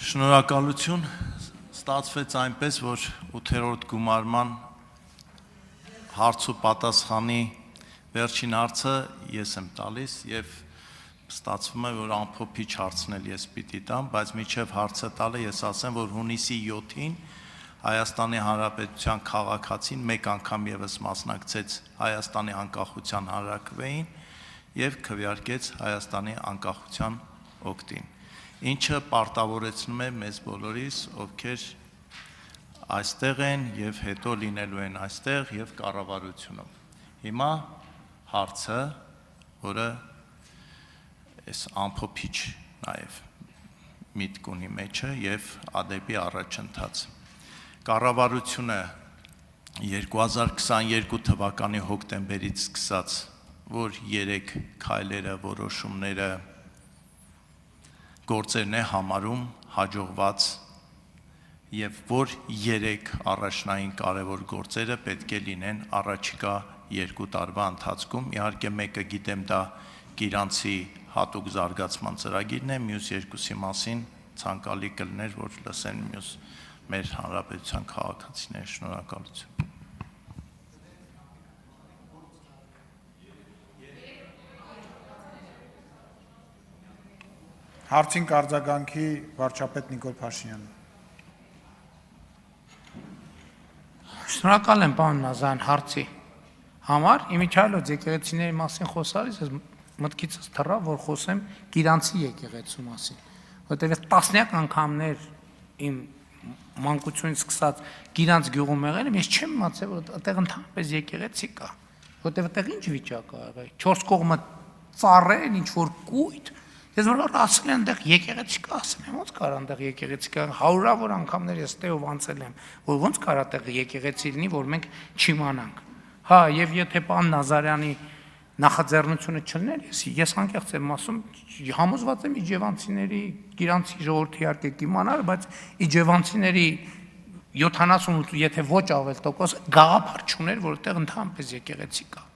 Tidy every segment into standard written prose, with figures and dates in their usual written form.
Շնորհակալություն, ստացվեց այնպես, որ 8-րդ գումարման հարց ու պատասխանի վերջին հարցը ես եմ տալիս եւ ստացվում է, որ ամփոփիչ հարցնել ես պիտի տամ, բայց միջև հարցը տալը ես ասեմ, որ հունիսի 7-ին Հայաստանի Հանրապետության քաղաքացին մեկ անգամ եւս մասնակցեց Հայաստանի անկախության հանրաքվեին եւ քվեարկեց Հայաստանի անկախության օգտին, ինչը պարտավորեցնում է մեզ բոլորիս, ովքեր այստեղ են եւ հետո լինելու են այստեղ եւ կառավարությունում։ Հիմա հարցը, որը այս ամփոփիչ նաեւ միտք ունի մեջը եւ ադեպի առաջընթաց։ Կառավարությունը 2022 թվականի հոկտեմբերից սկսած, որ 3 քայլերը, որոշումները գործերն է համարում հաջողված եւ որ 3 առաջնային կարևոր գործերը պետք է լինեն առաջիկա 2 տարվա ընթացքում, իհարկե մեկը գիտեմ դա Գիրանցի հատուկ զարգացման ծրագիրն է, մյուս երկուսի մասին ցանկալի կլներ, որ լսեն մյուս մեր հանրապետության քաղաքացիները, շնորհակալություն։ Հարցին կարձագանքի վարչապետ Նիկոլ Փաշինյանը։ Շնորհակալ եմ պարոն Նազարյան հարցի համար, իմիջիալոց եկեղեցիների մասին խոսալիս ես մտքիցս թռա, որ խոսեմ Գիրանցի եկեղեցու մասին, որտեղ տասնյակ անգամներ իմ մանկությունից սկսած Գիրանց գյուղում եղել եմ, ես չեմ իմացել, որ այդտեղ ընդհանրապես եկեղեցի կա, որտեղ այդտեղ ինչ վիճակ ա եղել, 4 կողմը ծառեր, ինչ որ կույտ, ես որ ասել եմ այդտեղ եկեղեցի կա, ասել եմ, ոնց կարա այդտեղ եկեղեցի կա, հարյուրավոր անգամներ ես այդտեղով անցել եմ, որ ոնց կարա այդտեղ եկեղեցի լինի, որ մենք չիմանանք։ Հա, եւ եթե պարոն Նազարյանի նախաձեռնությունը չլներ, ես անկեղծ եմ ասում, համոզված եմ իջևանցիների, Գիրանցի ժողովրդի իհարկե կիմանալ, բայց իջևանցիների 70, եթե ոչ ավել տոկոս գաղափար չուներ, որ այդտեղ ընդհանրապես եկեղեցի կա։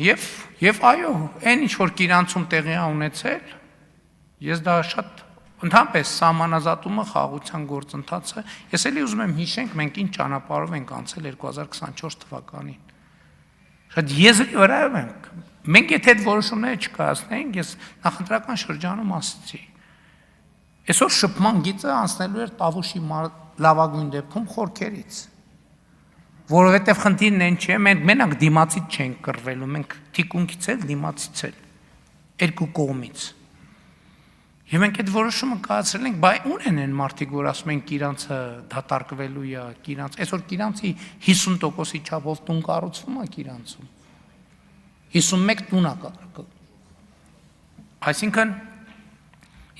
Եվ այո, այն ինչ որ Գիրանցում տեղի ա ունեցել, ես դա շատ ընդհանրապես սահմանազատումը խաղաղության գործընթացը, ես էլի ուզում եմ հիշենք, մենք ինչ ճանապարհով ենք անցել 2024 թվականին։ Շատ եզրի վրայով ենք։ Մենք եթե այդ որոշումները չկայացնեինք, ես նախընտրական շրջանում ասացի։ Այսօր շփման գիծը անցնելու էր Տավուշի լավագույն դեպքում խորքերից։ Որովհետև խնդիրն այն չէ, մենք մենակ դիմացից չենք կռվելու, մենք թիկունքից էլ դիմացից էլ, երկու կողմից։ Եվ մենք այդ որոշումը կայացրել ենք, բայ ուն են մարդիկ, որ ասում են Գիրանցը դատարկվելու է, Գիրանց, այսօր Գիրանցի 50%-ի չափով տուն կառուցվում է Գիրանցում։ 51 տուն է կառուցվում։ Այսինքն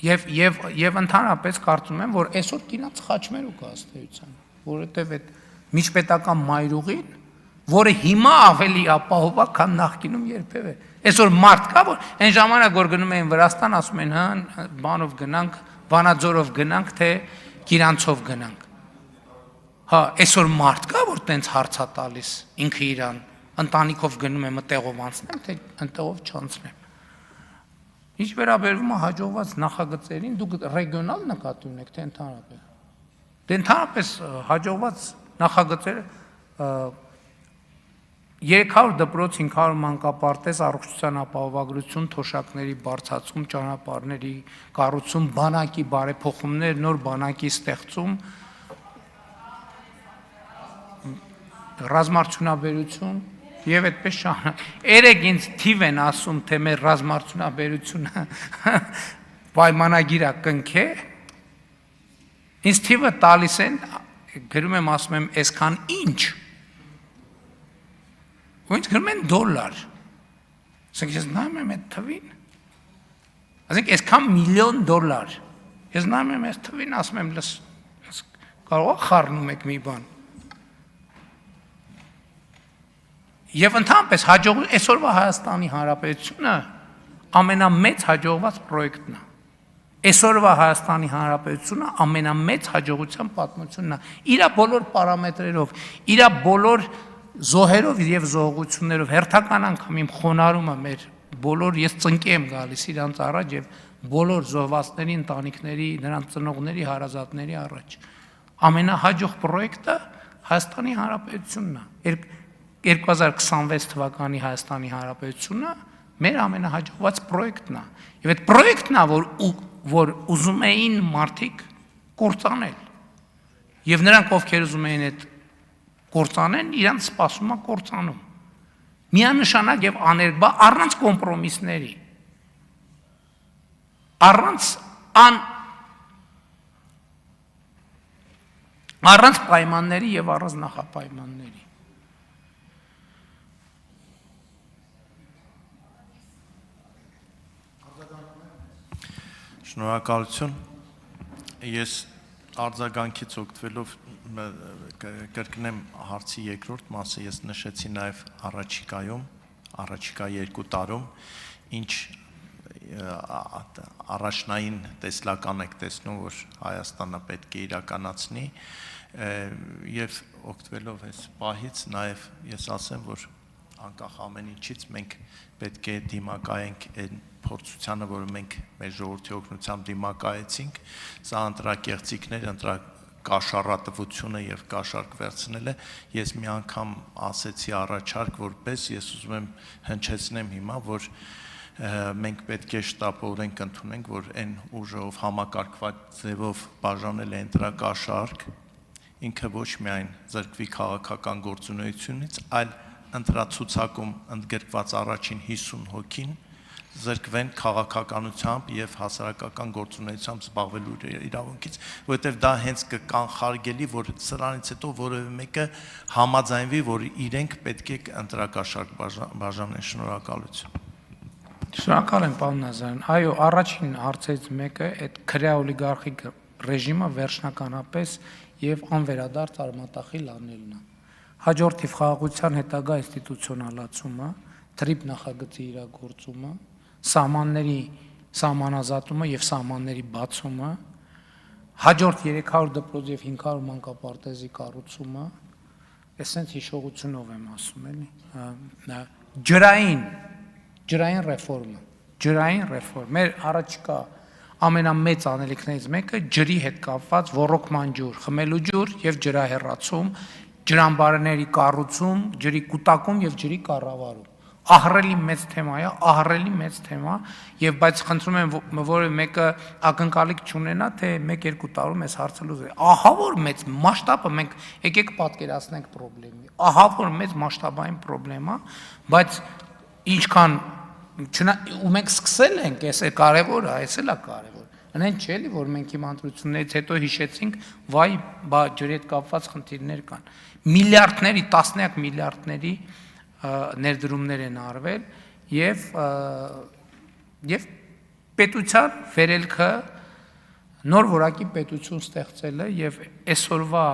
եւ ընդհանրապես կարծում եմ, որ այսօր Գիրանց խաչմերուկ է ըստեյության, որովհետեւ այդ միջպետական մայրուղին, որը հիմա ավելի ապահով է, քան նախկինում երբևէ։ Այսօր մարդ կա, որ այն ժամանակ որ գնում էին Վրաստան, ասում են, հա, բանով գնանք, Վանաձորով գնանք, թե Գիրանցով գնանք։ Հա, այսօր մարդ կա, որ տենց հարց է տալիս ինքը իրան, ընտանիքով գնում եմ, այդտեղով անցնեմ, թե այնտեղով չանցնեմ։ Ինչ վերաբերվում է հաջողված նախագծերին, դուք ռեգիոնալ նկատի ունեք, թե ընդհանրապես։ Դե ընդհանրապես հաջողված նախագծերը 300 դպրոց, 500 մանկապարտեզ, առողջության ապահովագրություն, թոշակների բարձրացում, ճանապարհների կառուցում, բանակի բարեփոխումներ, նոր բանակի ստեղծում, ռազմարտունաբերություն եւ այդպես շարունակ։ Երեք ինձ թիվ են ասում, թե մեր ռազմարտունաբերությունը պայմանագիր է կնքե։ Ինձ թիվը տալիս են, գրում եմ, ասում եմ, այսքան ինչ։ Ու ինձ գրում են $։ Ասենք ես նայում եմ այդ թվին։ Ասենք այսքան $1,000,000։ Ես նայում եմ այդ թվին, ասում եմ, լս կարող է խառնում եք մի բան։ Եվ ընդհանրապես հաջող այսօրվա Հայաստանի Հանրապետությունը ամենամեծ հաջողված պրոյեկտն է։ Այսօրվա Հայաստանի Հանրապետությունը ամենամեծ հաջողության պատմությունն է։ Իր բոլոր պարամետրերով, իր բոլոր զոհերով եւ զոհություններով հերթական անգամ իմ խոնարհումը մեր բոլոր ես ծնկի եմ գալիս իրանց առաջ եւ բոլոր զոհվածների ընտանիքների, նրանց ծնողների, հարազատների առաջ։ Ամենահաջող պրոյեկտը Հայաստանի Հանրապետությունն է։ 2026 թվականի Հայաստանի Հանրապետությունը մեր ամենահաջողված պրոյեկտն է։ Եվ այդ պրոյեկտն է, որ ուզում էին մարդիկ կործանել։ Եվ նրանք, ովքեր ուզում էին այդ կործանեն, իրանց սպասում է կործանում։ Միանշանակ եւ աներկբա առանց կոմպրոմիսների։ Առանց պայմանների եւ առանց նախապայմանների։ Շնորհակալություն։ Ես արձագանքից օգտվելով կրկնեմ հարցի երկրորդ մասը, ես նշեցի նաև առաջիկա 2 տարում ինչ առաջնային տեսլական եք տեսնում, որ Հայաստանը պետք է իրականացնի եւ օգտվելով այս պահից նաև ես ասեմ, որ անկախ ամեն ինչից մենք պետք է դիմակայենք այն փորձությանը, որը մենք մեր ժողովրդի օգնությամբ դիմակայեցինք, սա ընտրակեղծիքներ, կաշառատվությունը եւ կաշառք վերցնելը, ես մի անգամ ասեցի առաջարկ, որպես ես ուզում եմ հնչեցնեմ հիմա, որ մենք պետք է շտապորեն կընդունենք, որ այն ուժով համակարգված ձևով բաժանել է ընտրակաշառք, ինքը ոչ միայն զրկվի քաղաքական գործունեությունից, այլ ընտրացուցակում ընդգրկված առաջին 50 հոգին զրկվեն քաղաքականությամբ եւ հասարակական գործունեությամբ զբաղվելու իրավունքից, որովհետեւ դա հենց կկանխարգելի, որ սրանից հետո որևէ մեկը համաձայնվի, որ իրենք պետք է ընտրակաշառք բաժանեն։ Շնորհակալություն։ Շնորհակալ եմ, պարոն Նազարյան։ Այո, առաջին հարցերից մեկը այդ քրեա օլիգարխիկ ռեժիմը վերջնականապես եւ անվերադարձ արմատախիլ անելն է։ Հաջորդիվ խաղաղության հետագա ինստիտուցիոնալացումը, թրիփ նախագծի իրագործումը, սահմանների սահմանազատումը եւ սահմանների բացումը, հաջորդ 300 դպրոց եւ 500 մանկապարտեզի կառուցումը, այսպես հիշողությունով եմ ասում, էլի, ջրային ռեֆորմա, մեր առաջիկա ամենամեծ անելիքներից մեկը ջրի հետ կապված ոռոգման ջուր, խմելու ջուր եւ ջրահեռացում, ջրամբարների կառուցում, ջրի կուտակում եւ ջրի կառավարում։ Ահռելի մեծ թեմա է, ահռելի մեծ թեմա, եւ բայց խնդրում եմ որևէ մեկը ակնկալիք չունենա, թե 1-2 տարում այս հարցը լուծել։ Ահա որ մեծ մասշտաբը մենք եկեք պատկերացնենք խնդրի։ Ահա որ մեծ մասշտաբային խնդրեմ է, բայց ինչքան ու մենք սկսել ենք, այս է կարևորը, այս էլ է կարևոր։ Այնեն չէ՞ էլի, որ մենք իմ ընտրություններից հետո հիշեցինք, վայ, բա ջրի հետ կապված խնդիրներ կան։ Միլիարդների, տասնյակ միլիարդների ներդրումներ են արվել եւ պետության վերելքը նոր որակի պետություն ստեղծելը եւ այսօրվա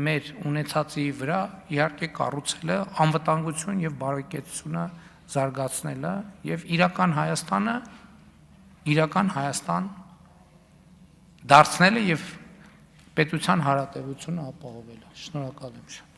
մեր ունեցածի վրա իհարկե կառուցելը անվտանգություն եւ բարեկեցությունը զարգացնելը եւ իրական Հայաստան դարձնելը եւ պետության հարատեվությունը ապահովելը։ Շնորհակալ եմ։